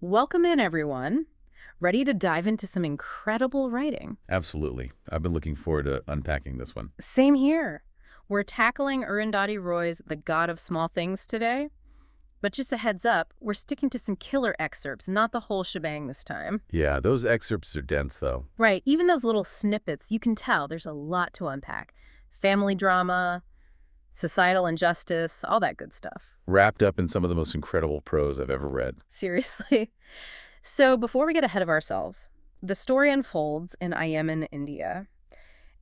Welcome in, everyone. Ready to dive into some incredible writing? Absolutely. I've been looking forward to unpacking this one. Same here. We're tackling Arundhati Roy's The God of Small Things today. But just a heads up, we're sticking to some killer excerpts, not the whole shebang this time. Yeah, those excerpts are dense, though. Right, even those little snippets, you can tell there's a lot to unpack. Family drama, societal injustice, all that good stuff. Wrapped up in some of the most incredible prose I've ever read. Seriously. So before we get ahead of ourselves, the story unfolds in Yemen, India.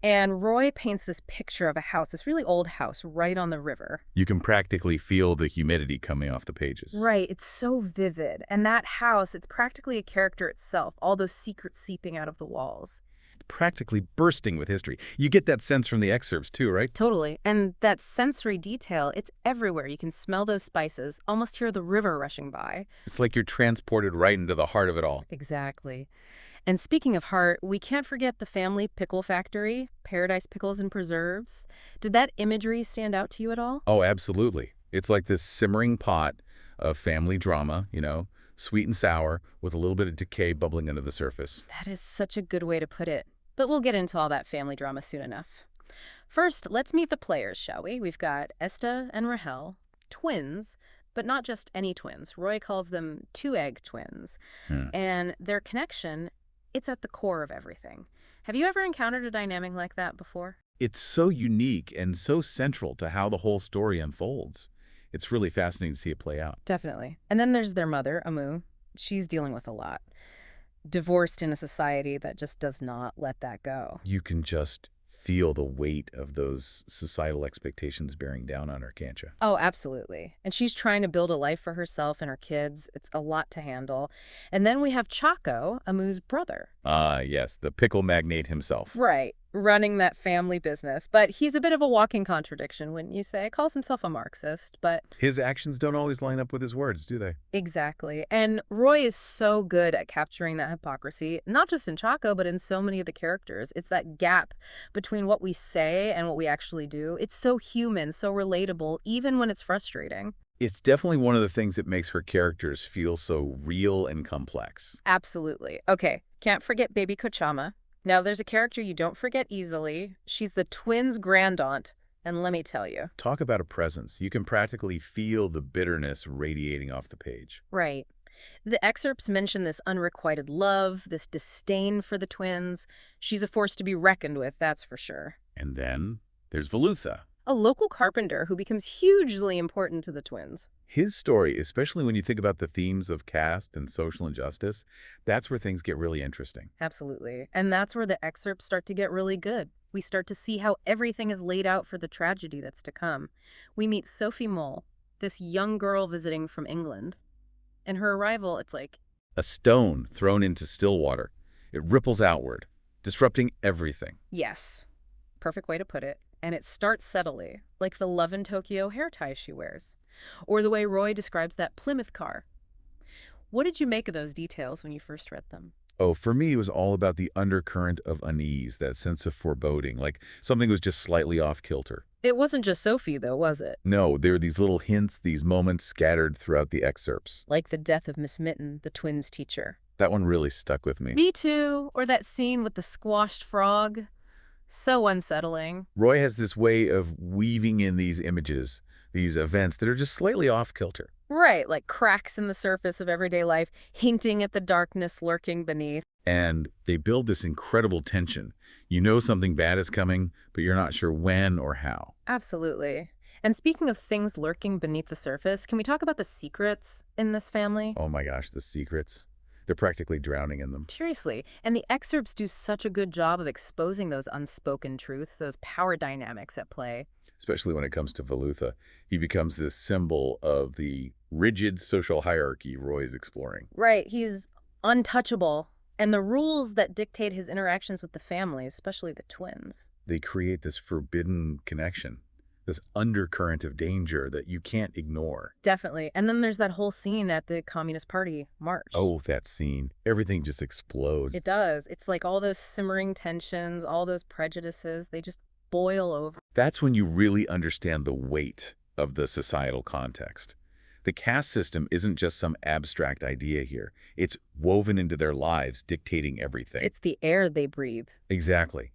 And Roy paints this picture of a house, this really old house, right on the river. You can practically feel the humidity coming off the pages. Right, it's so vivid. And that house, it's practically a character itself, all those secrets seeping out of the walls. Practically bursting with history. You get that sense from the excerpts, too, right? Totally. And that sensory detail, it's everywhere. You can smell those spices, almost hear the river rushing by. It's like you're transported right into the heart of it all. Exactly. And speaking of heart, we can't forget the family pickle factory, Paradise Pickles and Preserves. Did that imagery stand out to you at all? Oh, absolutely. It's like this simmering pot of family drama, sweet and sour, with a little bit of decay bubbling under the surface. That is such a good way to put it. But we'll get into all that family drama soon enough. First, let's meet the players, shall we? We've got Esta and Rahel, twins, but not just any twins. Roy calls them two-egg twins. Hmm. And their connection, it's at the core of everything. Have you ever encountered a dynamic like that before? It's so unique and so central to how the whole story unfolds. It's really fascinating to see it play out. Definitely. And then there's their mother, Amu. She's dealing with a lot. Divorced in a society that just does not let that go. You can just feel the weight of those societal expectations bearing down on her, can't you? Oh, absolutely. And she's trying to build a life for herself and her kids. It's a lot to handle. And then we have Chaco, Amu's brother. Ah, yes, the pickle magnate himself. Right, running that family business. But he's a bit of a walking contradiction, wouldn't you say? Calls himself a Marxist, but His actions don't always line up with his words, do they? exactly. And Roy is so good at capturing that hypocrisy, not just in Chaco, but in so many of the characters. It's that gap between what we say and what we actually do. It's so human, so relatable, even when it's frustrating. It's definitely one of the things that makes her characters feel so real and complex. Absolutely. Okay, can't forget Baby Kochama. Now, there's a character you don't forget easily. She's the twins' grandaunt, and let me tell you. Talk about a presence. You can practically feel the bitterness radiating off the page. Right. The excerpts mention this unrequited love, this disdain for the twins. She's a force to be reckoned with, that's for sure. And then there's Velutha. A local carpenter who becomes hugely important to the twins. His story, especially when you think about the themes of caste and social injustice, that's where things get really interesting. Absolutely. And that's where the excerpts start to get really good. We start to see how everything is laid out for the tragedy that's to come. We meet Sophie Mole, this young girl visiting from England. And her arrival, it's like, A stone thrown into still water. It ripples outward, disrupting everything. yes, perfect way to put it. And it starts subtly, like the Love in Tokyo hair tie she wears. Or the way Roy describes that Plymouth car. What did you make of those details when you first read them? Oh, for me, it was all about the undercurrent of unease, that sense of foreboding, like something was just slightly off kilter. It wasn't just Sophie, though, was it? No, there are these little hints, these moments scattered throughout the excerpts. Like the death of Miss Mitten, the twins' teacher. That one really stuck with me. Me too. Or that scene with the squashed frog. So unsettling. Roy has this way of weaving in these images, these events that are just slightly off kilter. Right, like cracks in the surface of everyday life, hinting at the darkness lurking beneath. And they build this incredible tension. You know something bad is coming, but you're not sure when or how. Absolutely. And speaking of things lurking beneath the surface, can we talk about the secrets in this family? Oh my gosh, the secrets. They're practically drowning in them. Seriously. And the excerpts do such a good job of exposing those unspoken truths, those power dynamics at play. Especially when it comes to Velutha. He becomes this symbol of the rigid social hierarchy Roy is exploring. Right, he's untouchable. And the rules that dictate his interactions with the family, especially the twins. They create this forbidden connection, this undercurrent of danger that you can't ignore. Definitely. And then there's that whole scene at the Communist Party march. Oh, that scene. Everything just explodes. It does. It's like all those simmering tensions, all those prejudices, they just boil over. That's when you really understand the weight of the societal context. The caste system isn't just some abstract idea here. It's woven into their lives, dictating everything. It's the air they breathe. Exactly.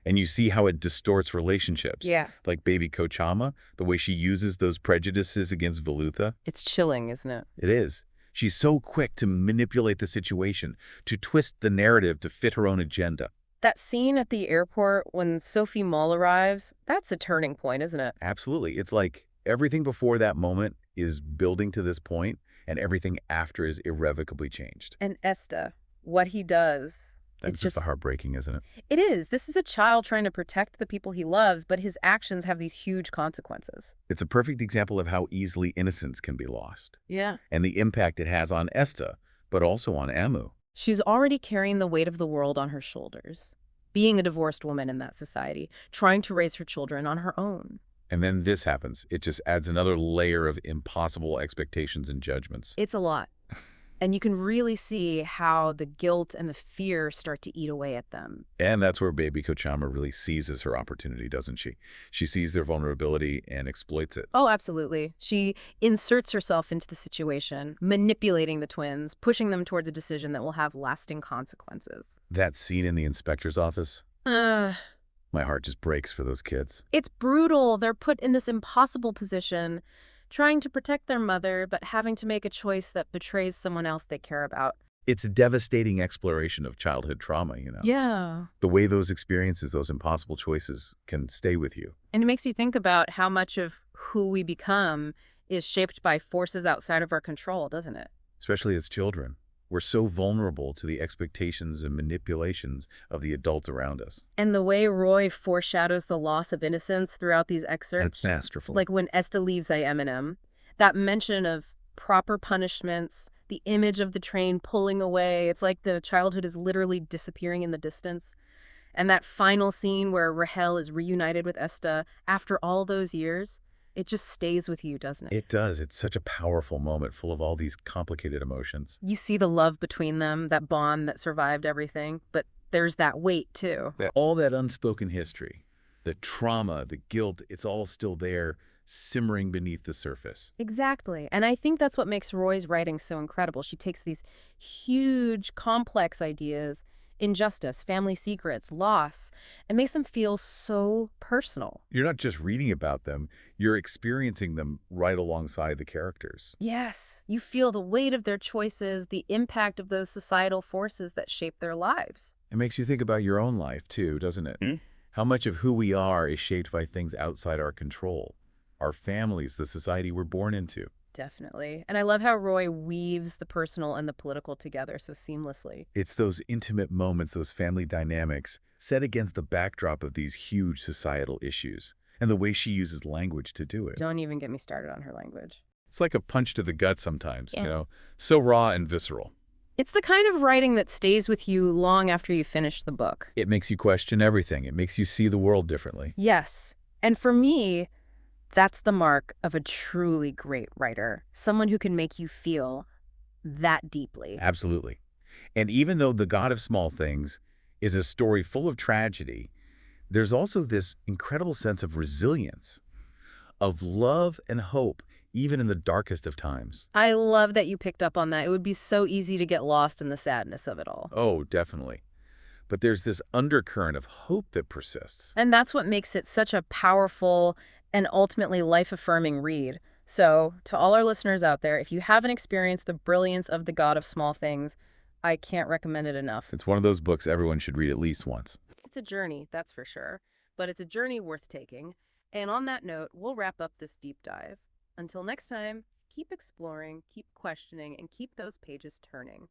And you see how it distorts relationships. Yeah. Like baby Kochama, the way she uses those prejudices against Velutha. It's chilling, isn't it? It is. She's so quick to manipulate the situation, to twist the narrative to fit her own agenda. That scene at the airport when Sophie Mull arrives, that's a turning point, isn't it? Absolutely. It's like everything before that moment is building to this point, and everything after is irrevocably changed. And Esta, what he does, That's it's just just, heartbreaking, isn't it? it is. This is a child trying to protect the people he loves, but his actions have these huge consequences. It's a perfect example of how easily innocence can be lost, Yeah. and the impact it has on Esta, but also on Amu. She's already carrying the weight of the world on her shoulders, being a divorced woman in that society, trying to raise her children on her own. And then this happens. It just adds another layer of impossible expectations and judgments. It's a lot. And you can really see how the guilt and the fear start to eat away at them. And that's where baby Kochama really seizes her opportunity, doesn't she? She sees their vulnerability and exploits it. Oh, absolutely. She inserts herself into the situation, manipulating the twins, pushing them towards a decision that will have lasting consequences. That scene in the inspector's office, Ugh. my heart just breaks for those kids. It's brutal. They're put in this impossible position, trying to protect their mother, but having to make a choice that betrays someone else they care about. It's a devastating exploration of childhood trauma, you know? Yeah. The way those experiences, those impossible choices can stay with you. And it makes you think about how much of who we become is shaped by forces outside of our control, doesn't it? Especially as children. We're so vulnerable to the expectations and manipulations of the adults around us. And the way Roy foreshadows the loss of innocence throughout these excerpts, masterful. like when Esta leaves Eminem, that mention of proper punishments, the image of the train pulling away, it's like the childhood is literally disappearing in the distance. And that final scene where Rahel is reunited with Esta after all those years, it just stays with you, doesn't it? It does. It's such a powerful moment full of all these complicated emotions. You see the love between them, that bond that survived everything, but there's that weight too. All that unspoken history, the trauma, the guilt, it's all still there, simmering beneath the surface. Exactly. And I think that's what makes Roy's writing so incredible. She takes these huge, complex ideas, injustice, family secrets, loss, and makes them feel so personal. You're not just reading about them, you're experiencing them right alongside the characters. Yes, you feel the weight of their choices, the impact of those societal forces that shape their lives. It makes you think about your own life, too, doesn't it? How much of who we are is shaped by things outside our control. Our families, the society we're born into. Definitely. And I love how Roy weaves the personal and the political together so seamlessly. It's those intimate moments, those family dynamics, set against the backdrop of these huge societal issues, and the way she uses language to do it. Don't even get me started on her language. It's like a punch to the gut sometimes, Yeah. you know, so raw and visceral. It's the kind of writing that stays with you long after you finish the book. It makes you question everything. It makes you see the world differently. Yes. And for me, that's the mark of a truly great writer. Someone who can make you feel that deeply. Absolutely. And even though The God of Small Things is a story full of tragedy, there's also this incredible sense of resilience, of love and hope, even in the darkest of times. I love that you picked up on that. It would be so easy to get lost in the sadness of it all. Oh, definitely. But there's this undercurrent of hope that persists. And that's what makes it such a powerful and ultimately life-affirming read. So, to all our listeners out there, if you haven't experienced the brilliance of The God of Small Things, I can't recommend it enough. It's one of those books everyone should read at least once. It's a journey, that's for sure, but it's a journey worth taking. And on that note, we'll wrap up this deep dive. Until next time, keep exploring, keep questioning, and keep those pages turning.